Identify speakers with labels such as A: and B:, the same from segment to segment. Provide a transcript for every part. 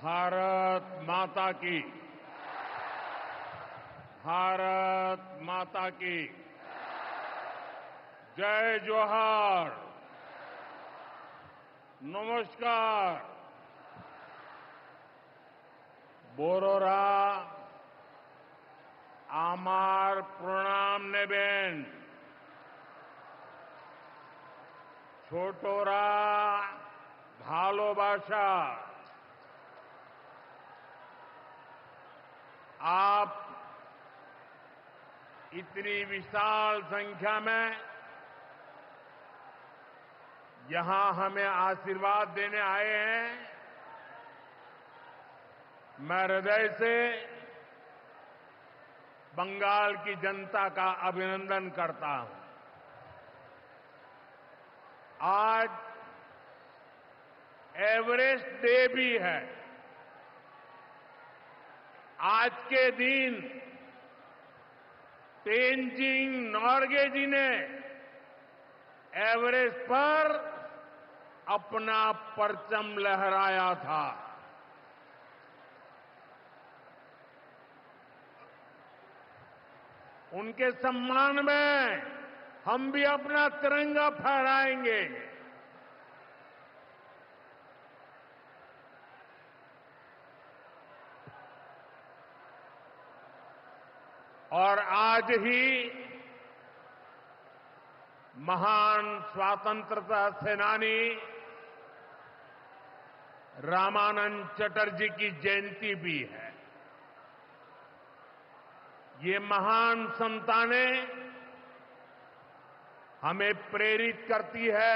A: भारत माता की। भारत माता की जय जोहार। नमस्कार। बोरोरा आमार प्रणाम नेबेन। छोटोरा भालोबाशा। आप इतनी विशाल संख्या में यहां हमें आशीर्वाद देने आए हैं। मैं हृदय से बंगाल की जनता का अभिनंदन करता हूं। आज एवरेस्ट डे भी है। आज के दिन तेनजिंग नोर्गे जी ने एवरेस्ट पर अपना परचम लहराया था। उनके सम्मान में हम भी अपना तिरंगा फहराएंगे। और आज ही महान स्वतंत्रता सेनानी रामानंद चटर्जी की जयंती भी है। ये महान संतानें हमें प्रेरित करती है,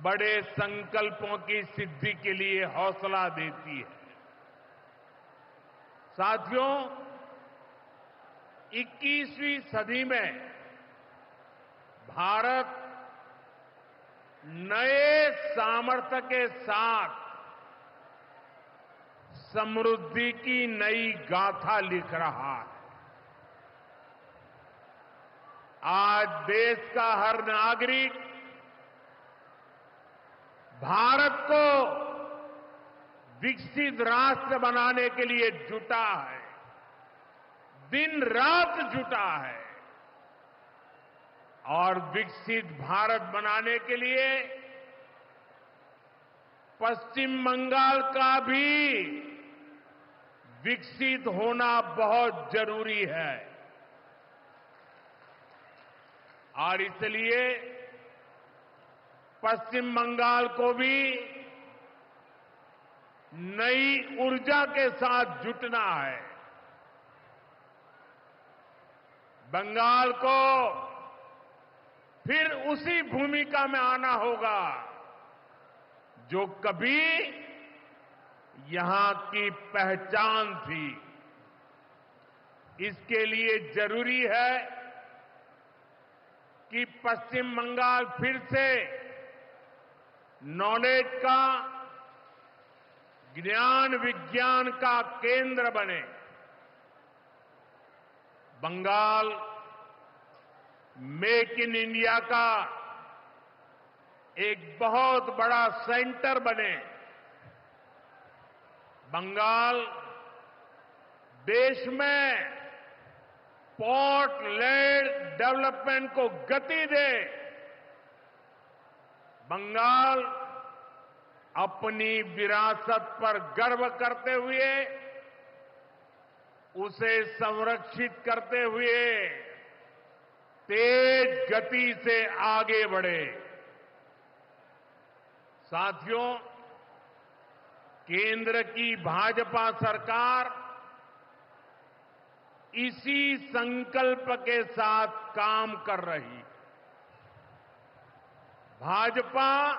A: बड़े संकल्पों की सिद्धि के लिए हौसला देती है। साथियों, 21वीं सदी में भारत नए सामर्थ्य के साथ समृद्धि की नई गाथा लिख रहा है। आज देश का हर नागरिक भारत को विकसित राष्ट्र बनाने के लिए जुटा है, दिन रात जुटा है। और विकसित भारत बनाने के लिए पश्चिम बंगाल का भी विकसित होना बहुत जरूरी है। और इसलिए पश्चिम बंगाल को भी नई ऊर्जा के साथ जुटना है। बंगाल को फिर उसी भूमिका में आना होगा जो कभी यहां की पहचान थी। इसके लिए जरूरी है कि पश्चिम बंगाल फिर से नॉलेज का, ज्ञान विज्ञान का केंद्र बने। बंगाल मेक इन इंडिया का एक बहुत बड़ा सेंटर बने। बंगाल देश में पोर्ट लेड डेवलपमेंट को गति दे। बंगाल अपनी विरासत पर गर्व करते हुए, उसे संरक्षित करते हुए तेज गति से आगे बढ़े। साथियों, केंद्र की भाजपा सरकार इसी संकल्प के साथ काम कर रही है। भाजपा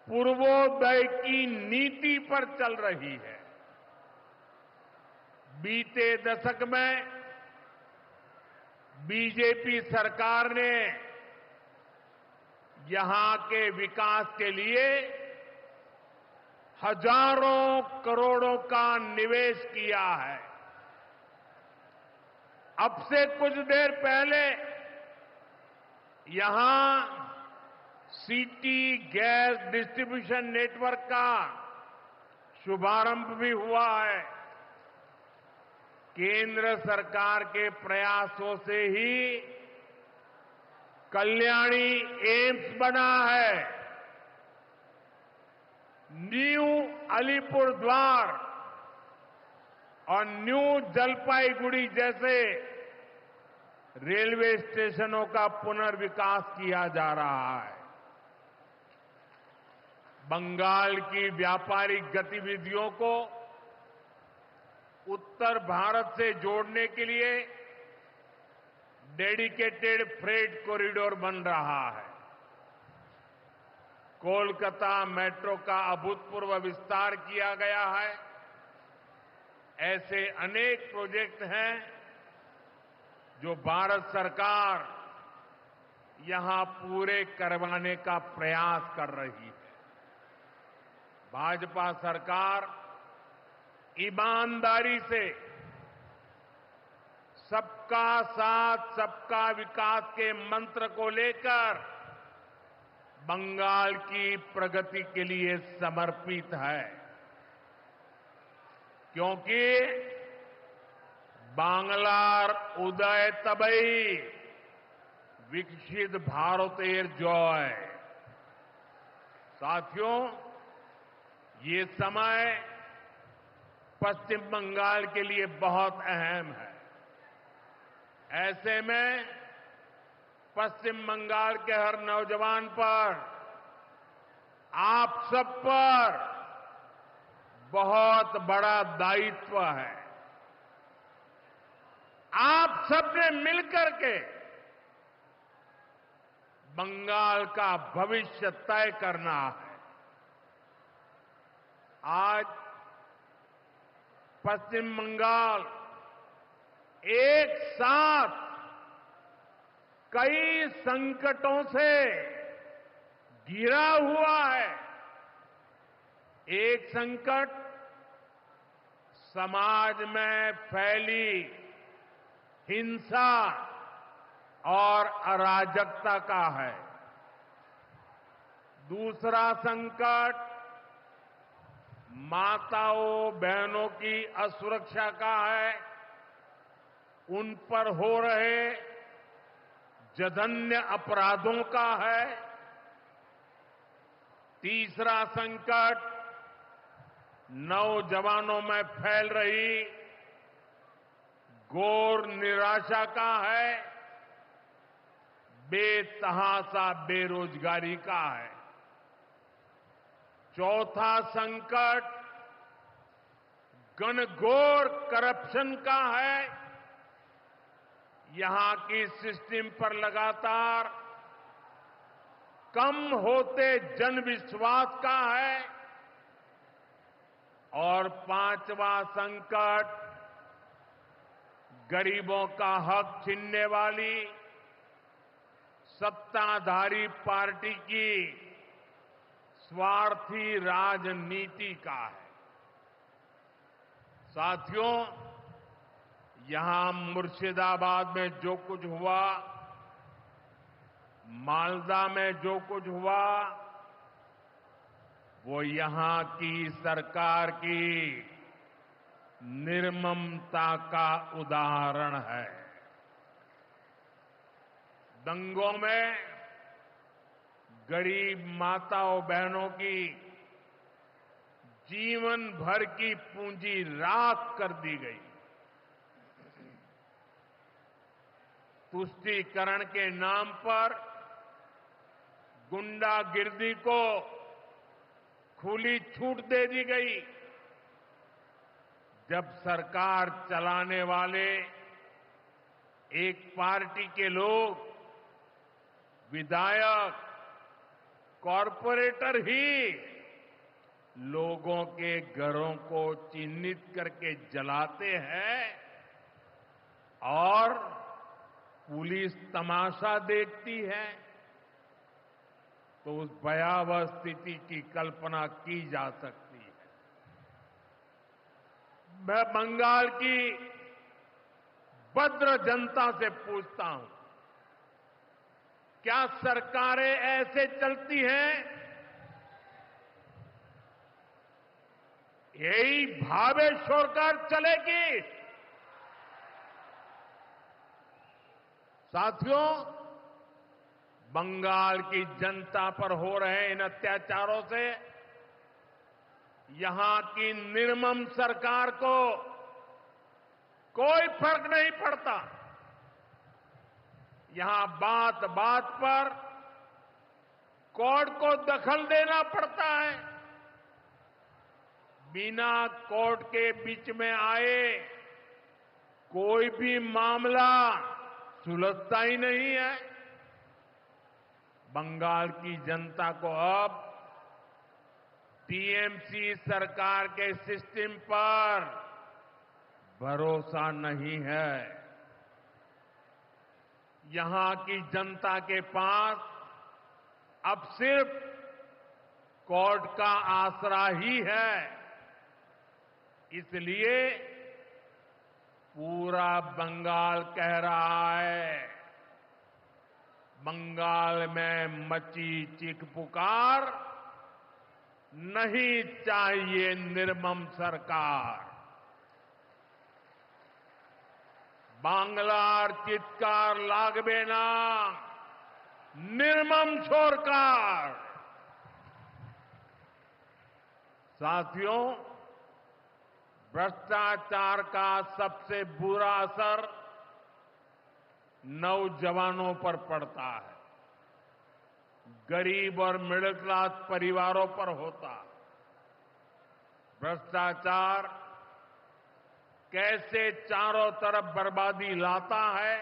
A: पूर्वोदय की नीति पर चल रही है। बीते दशक में बीजेपी सरकार ने यहां के विकास के लिए हजारों करोड़ों का निवेश किया है। अब से कुछ देर पहले यहां सिटी गैस डिस्ट्रीब्यूशन नेटवर्क का शुभारंभ भी हुआ है। केंद्र सरकार के प्रयासों से ही कल्याणी एम्स बना है। न्यू अलीपुरद्वार और न्यू जलपाईगुड़ी जैसे रेलवे स्टेशनों का पुनर्विकास किया जा रहा है। बंगाल की व्यापारिक गतिविधियों को उत्तर भारत से जोड़ने के लिए डेडिकेटेड फ्रेट कॉरिडोर बन रहा है। कोलकाता मेट्रो का अभूतपूर्व विस्तार किया गया है। ऐसे अनेक प्रोजेक्ट हैं जो भारत सरकार यहां पूरे करवाने का प्रयास कर रही है। भाजपा सरकार ईमानदारी से सबका साथ सबका विकास के मंत्र को लेकर बंगाल की प्रगति के लिए समर्पित है, क्योंकि बांग्लार उदय तबई विकसित भारतेर जय। साथियों, ये समय पश्चिम बंगाल के लिए बहुत अहम है। ऐसे में पश्चिम बंगाल के हर नौजवान पर, आप सब पर बहुत बड़ा दायित्व है। आप सबने मिलकर के बंगाल का भविष्य तय करना है। आज पश्चिम बंगाल एक साथ कई संकटों से घिरा हुआ है। एक संकट समाज में फैली हिंसा और अराजकता का है। दूसरा संकट माताओं बहनों की असुरक्षा का है। उन पर हो रहे जघन्य अपराधों का है। तीसरा संकट नौजवानों में फैल रही घोर निराशा का है। बेतहाशा बेरोजगारी का है। चौथा संकट घनघोर करप्शन का है। यहां की सिस्टम पर लगातार कम होते जनविश्वास का है। और पांचवा संकट गरीबों का हक छीनने वाली सत्ताधारी पार्टी की स्वार्थी राजनीति का है। साथियों, यहां मुर्शिदाबाद में जो कुछ हुआ, मालदा में जो कुछ हुआ, वो यहां की सरकार की निर्ममता का उदाहरण है। दंगों में गरीब माताओं बहनों की जीवन भर की पूंजी राख कर दी गई। तुष्टीकरण के नाम पर गुंडागिर्दी को खुली छूट दे दी गई। जब सरकार चलाने वाले एक पार्टी के लोग, विधायक, कॉरपोरेटर ही लोगों के घरों को चिन्हित करके जलाते हैं और पुलिस तमाशा देखती है, तो उस भयावह स्थिति की कल्पना की जा सकती है। मैं बंगाल की भद्र जनता से पूछता हूं, क्या सरकारें ऐसे चलती हैं? यही भावेश्वर कर चलेगी? साथियों, बंगाल की जनता पर हो रहे इन अत्याचारों से यहां की निर्मम सरकार को कोई फर्क नहीं पड़ता। यहां बात बात पर कोर्ट को दखल देना पड़ता है। बिना कोर्ट के बीच में आए कोई भी मामला सुलझता ही नहीं है। बंगाल की जनता को अब टीएमसी सरकार के सिस्टम पर भरोसा नहीं है। यहां की जनता के पास अब सिर्फ कोर्ट का आसरा ही है। इसलिए पूरा बंगाल कह रहा है, बंगाल में मची चीख पुकार, नहीं चाहिए निर्मम सरकार। बांग्लार चित्कार लागबे ना, निर्मम सरकार। साथियों, भ्रष्टाचार का सबसे बुरा असर नौजवानों पर पड़ता है, गरीब और मिडिल क्लास परिवारों पर होता है। भ्रष्टाचार कैसे चारों तरफ बर्बादी लाता है,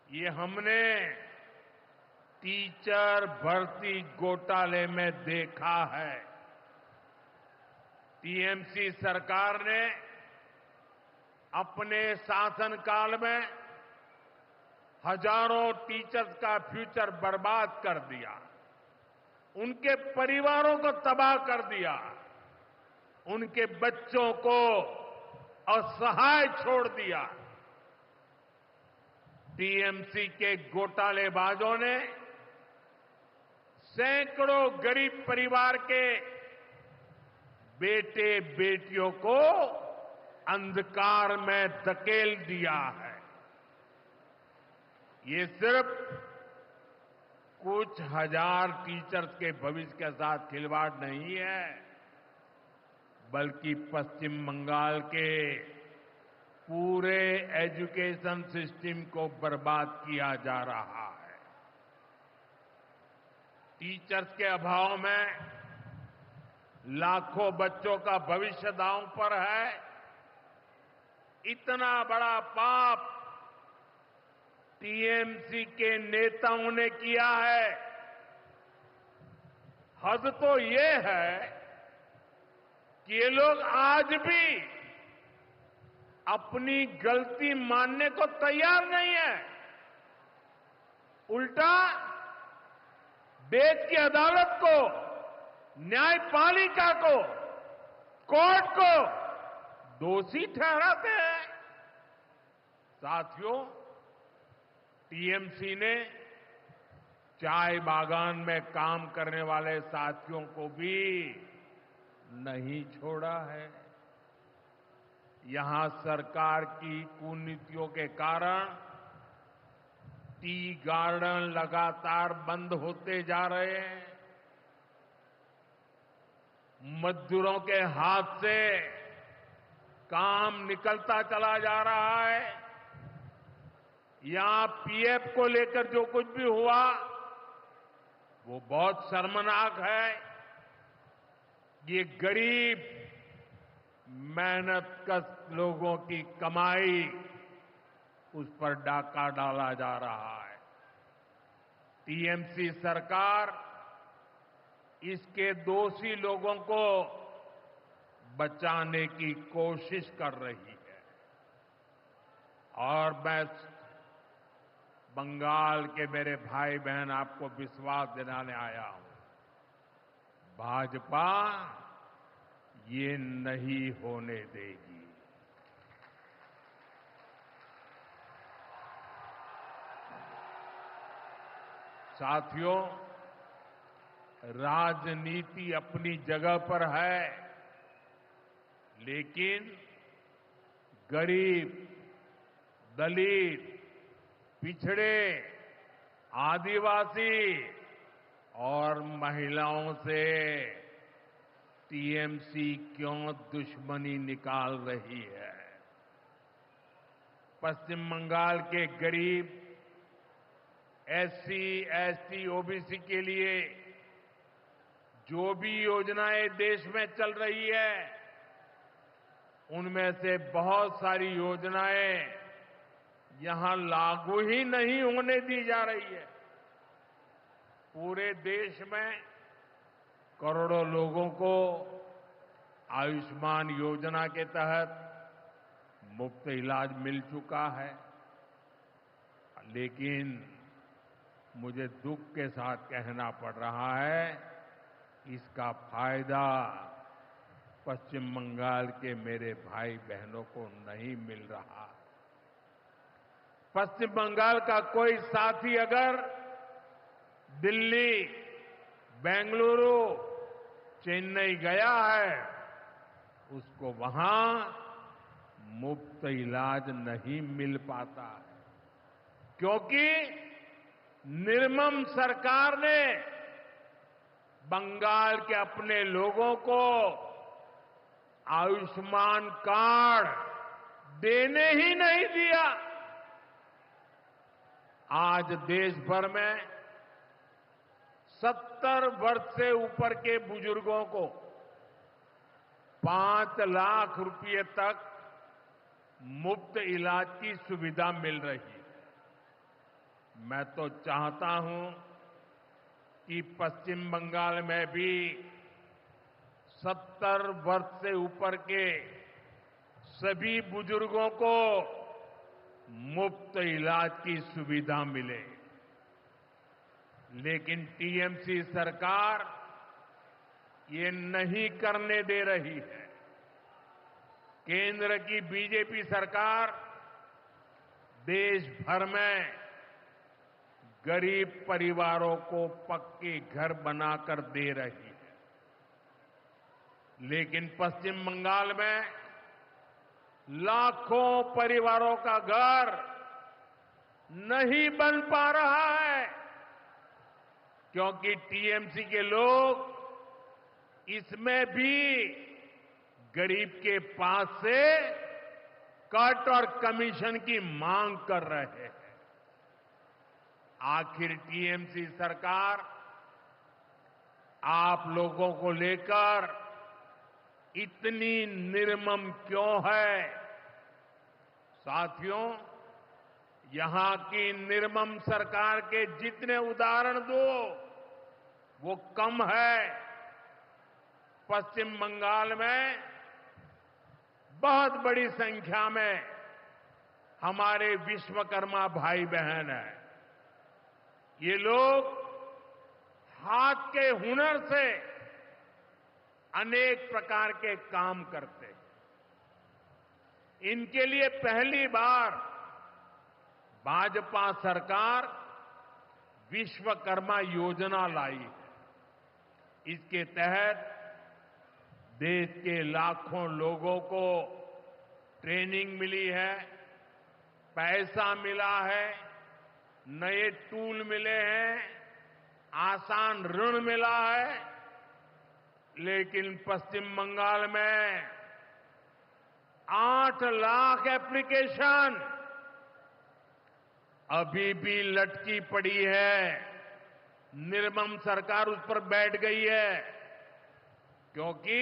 A: ये हमने टीचर भर्ती घोटाले में देखा है। टीएमसी सरकार ने अपने शासनकाल में हजारों टीचर्स का फ्यूचर बर्बाद कर दिया, उनके परिवारों को तबाह कर दिया, उनके बच्चों को असहाय छोड़ दिया। टीएमसी के घोटालेबाजों ने सैकड़ों गरीब परिवार के बेटे बेटियों को अंधकार में धकेल दिया है। ये सिर्फ कुछ हजार टीचर्स के भविष्य के साथ खिलवाड़ नहीं है, बल्कि पश्चिम बंगाल के पूरे एजुकेशन सिस्टम को बर्बाद किया जा रहा है। टीचर्स के अभाव में लाखों बच्चों का भविष्य दांव पर है। इतना बड़ा पाप टीएमसी के नेताओं ने किया है। हद तो ये है कि ये लोग आज भी अपनी गलती मानने को तैयार नहीं है। उल्टा देश की अदालत को, न्यायपालिका को, कोर्ट को दोषी ठहराते हैं। साथियों, टीएमसी ने चाय बागान में काम करने वाले साथियों को भी नहीं छोड़ा है। यहां सरकार की कुनीतियों के कारण टी गार्डन लगातार बंद होते जा रहे हैं। मजदूरों के हाथ से काम निकलता चला जा रहा है। यहां पीएफ को लेकर जो कुछ भी हुआ वो बहुत शर्मनाक है। ये गरीब मेहनतकश लोगों की कमाई, उस पर डाका डाला जा रहा है। टीएमसी सरकार इसके दोषी लोगों को बचाने की कोशिश कर रही है। और मैं बंगाल के मेरे भाई बहन आपको विश्वास दिलाने आया हूं, भाजपा ये नहीं होने देगी। साथियों, राजनीति अपनी जगह पर है, लेकिन गरीब, दलित, पिछड़े, आदिवासी और महिलाओं से टीएमसी क्यों दुश्मनी निकाल रही है। पश्चिम बंगाल के गरीब, एससी, एसटी, ओबीसी के लिए जो भी योजनाएं देश में चल रही है, उनमें से बहुत सारी योजनाएं यहां लागू ही नहीं होने दी जा रही है। पूरे देश में करोड़ों लोगों को आयुष्मान योजना के तहत मुफ्त इलाज मिल चुका है, लेकिन मुझे दुख के साथ कहना पड़ रहा है, इसका फायदा पश्चिम बंगाल के मेरे भाई बहनों को नहीं मिल रहा। पश्चिम बंगाल का कोई साथी अगर दिल्ली, बेंगलुरु, चेन्नई गया है, उसको वहां मुफ्त इलाज नहीं मिल पाता है, क्योंकि निर्मम सरकार ने बंगाल के अपने लोगों को आयुष्मान कार्ड देने ही नहीं दिया। आज देश भर में 70 वर्ष से ऊपर के बुजुर्गों को 5 लाख रुपए तक मुफ्त इलाज की सुविधा मिल रही है। मैं तो चाहता हूं कि पश्चिम बंगाल में भी 70 वर्ष से ऊपर के सभी बुजुर्गों को मुफ्त इलाज की सुविधा मिले, लेकिन टीएमसी सरकार ये नहीं करने दे रही है। केंद्र की बीजेपी सरकार देश भर में गरीब परिवारों को पक्के घर बनाकर दे रही है, लेकिन पश्चिम बंगाल में लाखों परिवारों का घर नहीं बन पा रहा है, क्योंकि टीएमसी के लोग इसमें भी गरीब के पास से कट और कमीशन की मांग कर रहे हैं। आखिर टीएमसी सरकार आप लोगों को लेकर इतनी निर्मम क्यों है? साथियों, यहां की निर्मम सरकार के जितने उदाहरण दो वो कम है। पश्चिम बंगाल में बहुत बड़ी संख्या में हमारे विश्वकर्मा भाई बहन हैं। ये लोग हाथ के हुनर से अनेक प्रकार के काम करते हैं। इनके लिए पहली बार भाजपा सरकार विश्वकर्मा योजना लाई है। इसके तहत देश के लाखों लोगों को ट्रेनिंग मिली है, पैसा मिला है, नए टूल मिले हैं, आसान ऋण मिला है, लेकिन पश्चिम बंगाल में 8 लाख एप्लीकेशन अभी भी लटकी पड़ी है। निर्मम सरकार उस पर बैठ गई है, क्योंकि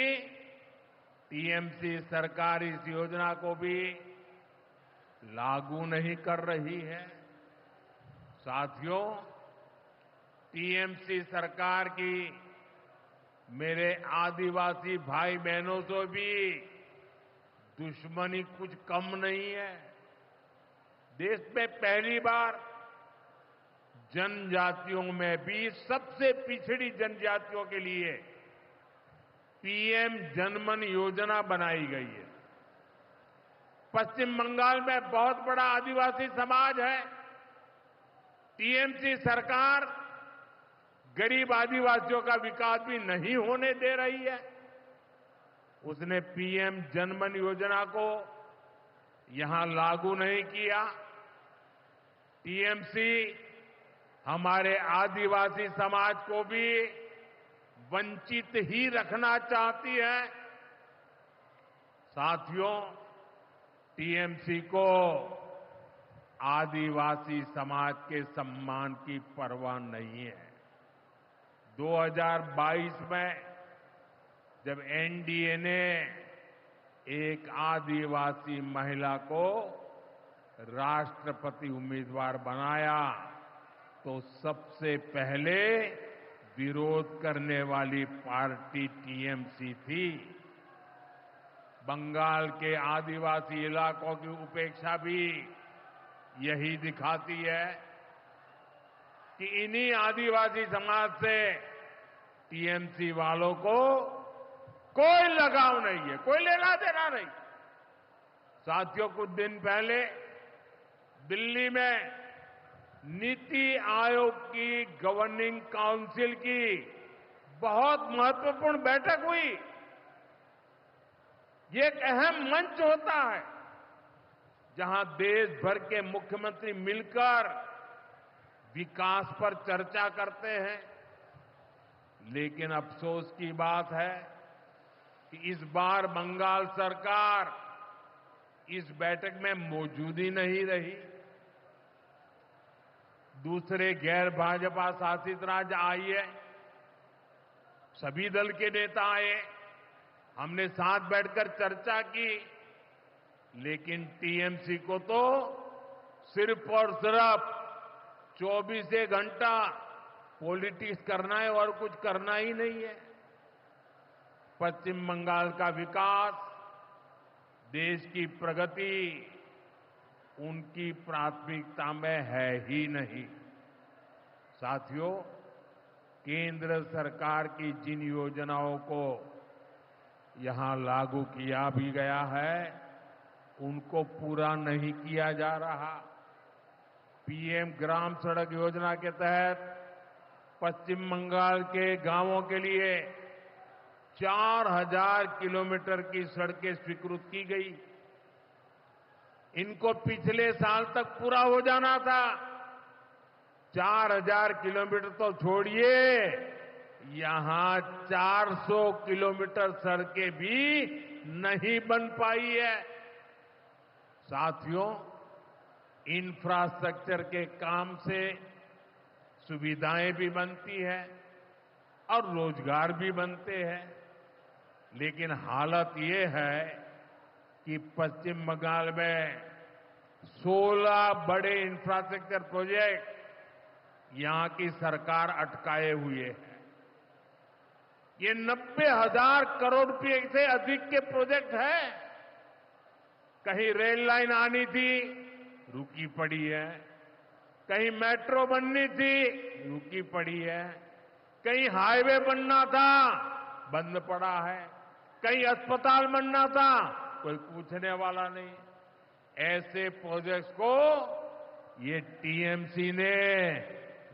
A: टीएमसी सरकार इस योजना को भी लागू नहीं कर रही है। साथियों, टीएमसी सरकार की मेरे आदिवासी भाई बहनों से भी दुश्मनी कुछ कम नहीं है। देश में पहली बार जनजातियों में भी सबसे पिछड़ी जनजातियों के लिए पीएम जनमन योजना बनाई गई है। पश्चिम बंगाल में बहुत बड़ा आदिवासी समाज है। टीएमसी सरकार गरीब आदिवासियों का विकास भी नहीं होने दे रही है। उसने पीएम जनधन योजना को यहां लागू नहीं किया। टीएमसी हमारे आदिवासी समाज को भी वंचित ही रखना चाहती है। साथियों, टीएमसी को आदिवासी समाज के सम्मान की परवाह नहीं है। 2022 में जब एनडीए ने एक आदिवासी महिला को राष्ट्रपति उम्मीदवार बनाया तो सबसे पहले विरोध करने वाली पार्टी टीएमसी थी। बंगाल के आदिवासी इलाकों की उपेक्षा भी यही दिखाती है कि इन्हीं आदिवासी समाज से टीएमसी वालों को कोई लगाव नहीं है, कोई लेना देना नहीं। साथियों, कुछ दिन पहले दिल्ली में नीति आयोग की गवर्निंग काउंसिल की बहुत महत्वपूर्ण बैठक हुई। ये एक अहम मंच होता है जहां देश भर के मुख्यमंत्री मिलकर विकास पर चर्चा करते हैं। लेकिन अफसोस की बात है कि इस बार बंगाल सरकार इस बैठक में मौजूद ही नहीं रही। दूसरे गैर भाजपा शासित राज्य आए, सभी दल के नेता आए, हमने साथ बैठकर चर्चा की, लेकिन टीएमसी को तो सिर्फ और सिर्फ 24 घंटा पॉलिटिक्स करना है और कुछ करना ही नहीं है। पश्चिम बंगाल का विकास, देश की प्रगति उनकी प्राथमिकता में है ही नहीं। साथियों, केंद्र सरकार की जिन योजनाओं को यहां लागू किया भी गया है, उनको पूरा नहीं किया जा रहा। पीएम ग्राम सड़क योजना के तहत पश्चिम बंगाल के गांवों के लिए 4000 किलोमीटर की सड़कें स्वीकृत की गई। इनको पिछले साल तक पूरा हो जाना था। 4000 किलोमीटर तो छोड़िए, यहां 400 किलोमीटर सड़कें भी नहीं बन पाई है। साथियों, इंफ्रास्ट्रक्चर के काम से सुविधाएं भी बनती है और रोजगार भी बनते हैं। लेकिन हालत ये है कि पश्चिम बंगाल में 16 बड़े इंफ्रास्ट्रक्चर प्रोजेक्ट यहां की सरकार अटकाए हुए है। ये 90,000 करोड़ रुपए से अधिक के प्रोजेक्ट हैं। कहीं रेल लाइन आनी थी, रुकी पड़ी है। कहीं मेट्रो बननी थी, रुकी पड़ी है। कहीं हाईवे बनना था, बंद पड़ा है। कहीं अस्पताल बनना था, कोई पूछने वाला नहीं। ऐसे प्रोजेक्ट्स को ये टीएमसी ने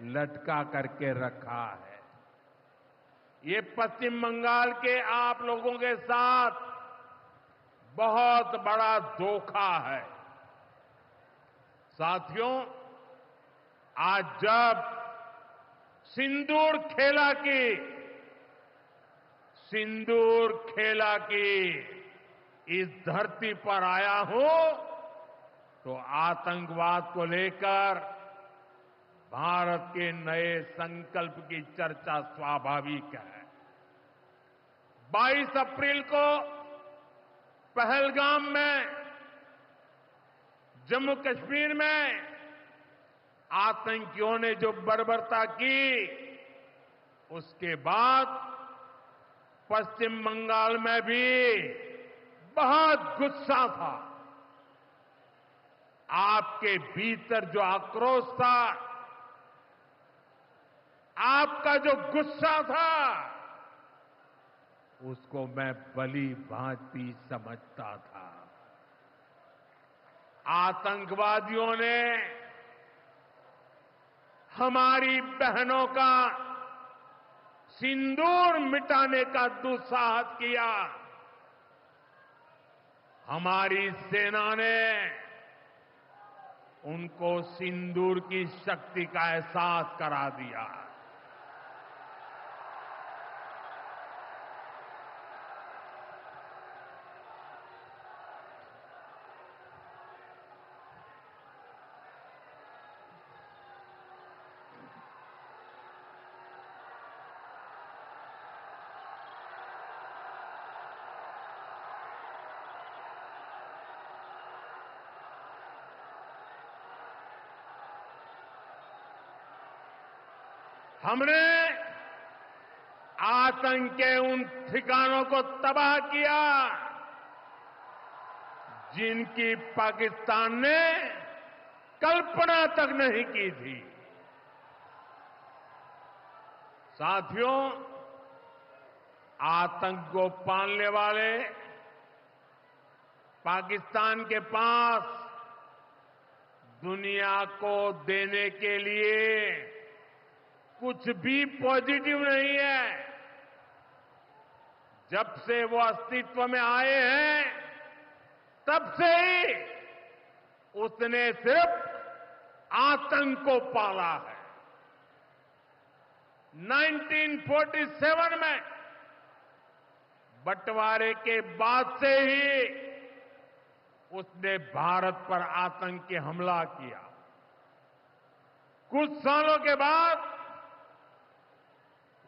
A: लटका करके रखा है। ये पश्चिम बंगाल के आप लोगों के साथ बहुत बड़ा धोखा है। साथियों, आज जब सिंदूर खेला की इस धरती पर आया हूं, तो आतंकवाद को लेकर भारत के नए संकल्प की चर्चा स्वाभाविक है। 22 अप्रैल को पहलगाम में, जम्मू कश्मीर में आतंकियों ने जो बर्बरता की, उसके बाद पश्चिम बंगाल में भी बहुत गुस्सा था। आपके भीतर जो आक्रोश था, आपका जो गुस्सा था, उसको मैं भली भांति समझता था। आतंकवादियों ने हमारी बहनों का सिंदूर मिटाने का दुस्साहस किया। हमारी सेना ने उनको सिंदूर की शक्ति का एहसास करा दिया। हमने आतंक के उन ठिकानों को तबाह किया जिनकी पाकिस्तान ने कल्पना तक नहीं की थी। साथियों, आतंक को पालने वाले पाकिस्तान के पास दुनिया को देने के लिए कुछ भी पॉजिटिव नहीं है। जब से वो अस्तित्व में आए हैं तब से ही उसने सिर्फ आतंक को पाला है। 1947 में बंटवारे के बाद से ही उसने भारत पर आतंक के हमला किया। कुछ सालों के बाद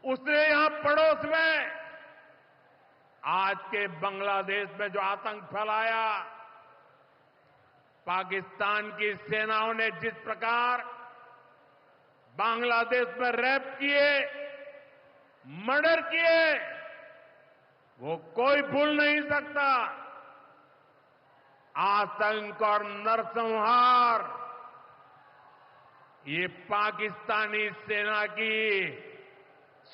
A: उसने यहां पड़ोस में आज के बांग्लादेश में जो आतंक फैलाया, पाकिस्तान की सेनाओं ने जिस प्रकार बांग्लादेश में रेप किए, मर्डर किए, वो कोई भूल नहीं सकता। आतंक और नरसंहार ये पाकिस्तानी सेना की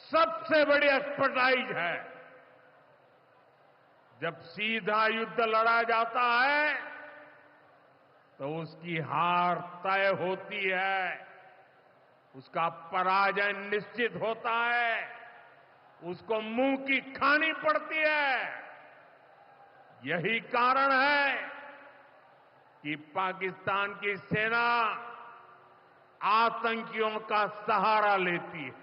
A: सबसे बड़ी एक्सपर्टाइज है। जब सीधा युद्ध लड़ा जाता है तो उसकी हार तय होती है, उसका पराजय निश्चित होता है, उसको मुंह की खानी पड़ती है। यही कारण है कि पाकिस्तान की सेना आतंकियों का सहारा लेती है।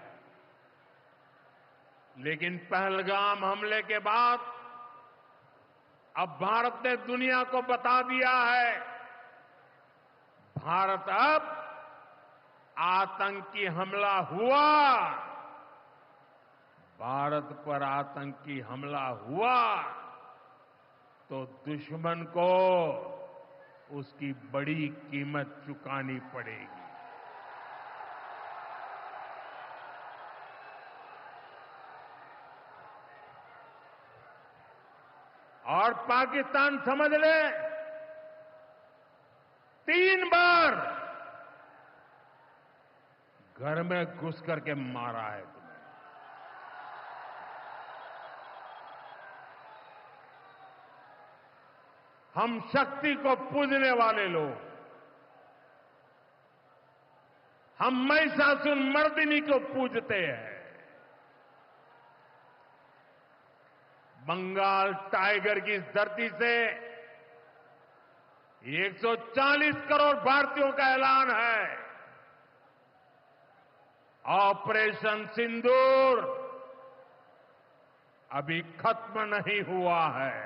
A: लेकिन पहलगाम हमले के बाद अब भारत ने दुनिया को बता दिया है, भारत अब आतंकी हमला हुआ, भारत पर आतंकी हमला हुआ तो दुश्मन को उसकी बड़ी कीमत चुकानी पड़ेगी। और पाकिस्तान समझ ले, 3 बार घर में घुस करके मारा है तुम्हें। हम शक्ति को पूजने वाले लोग, हम महिषासुर मर्दिनी को पूजते हैं। बंगाल टाइगर की इस धरती से 140 करोड़ भारतीयों का ऐलान है। ऑपरेशन सिंदूर अभी खत्म नहीं हुआ है।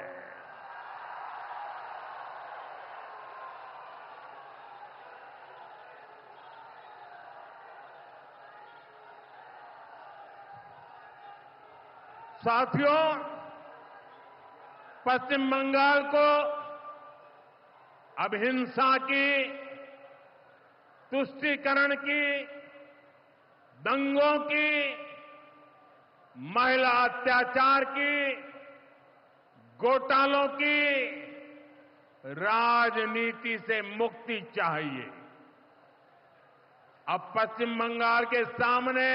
A: साथियों, पश्चिम बंगाल को अब हिंसा की, तुष्टीकरण की, दंगों की, महिला अत्याचार की, घोटालों की राजनीति से मुक्ति चाहिए। अब पश्चिम बंगाल के सामने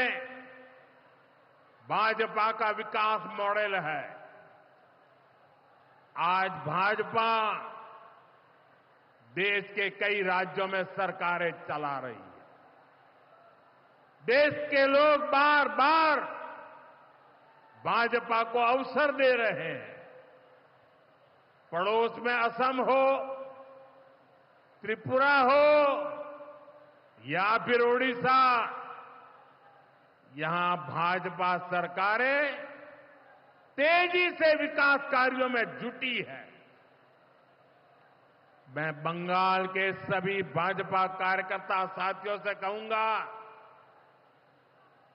A: भाजपा का विकास मॉडल है। आज भाजपा देश के कई राज्यों में सरकारें चला रही है। देश के लोग बार बार भाजपा को अवसर दे रहे हैं। पड़ोस में असम हो, त्रिपुरा हो या फिर ओडिशा, यहां भाजपा सरकारें तेजी से विकास कार्यों में जुटी है। मैं बंगाल के सभी भाजपा कार्यकर्ता साथियों से कहूंगा,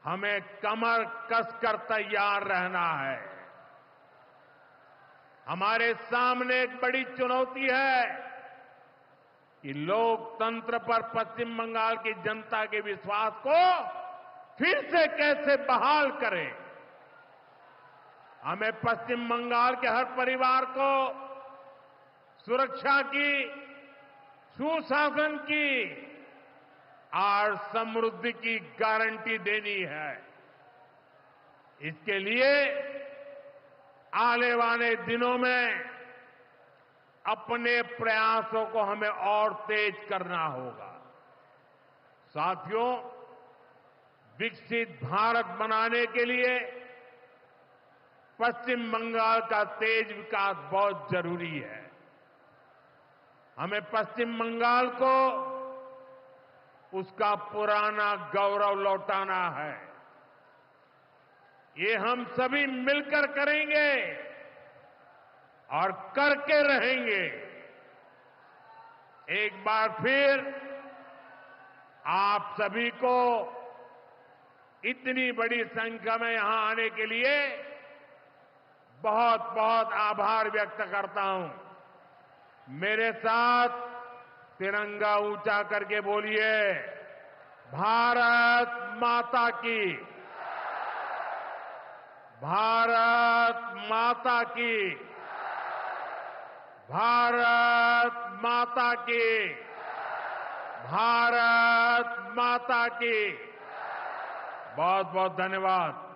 A: हमें कमर कसकर तैयार रहना है। हमारे सामने एक बड़ी चुनौती है कि लोकतंत्र पर पश्चिम बंगाल की जनता के विश्वास को फिर से कैसे बहाल करें। हमें पश्चिम बंगाल के हर परिवार को सुरक्षा की, सुशासन की और समृद्धि की गारंटी देनी है। इसके लिए आने वाले दिनों में अपने प्रयासों को हमें और तेज करना होगा। साथियों, विकसित भारत बनाने के लिए पश्चिम बंगाल का तेज विकास बहुत जरूरी है। हमें पश्चिम बंगाल को उसका पुराना गौरव लौटाना है। ये हम सभी मिलकर करेंगे और करके रहेंगे। एक बार फिर आप सभी को इतनी बड़ी संख्या में यहां आने के लिए बहुत बहुत आभार व्यक्त करता हूं। मेरे साथ तिरंगा ऊंचा करके बोलिए, भारत माता की, भारत माता की, भारत माता की, भारत माता की। बहुत बहुत धन्यवाद।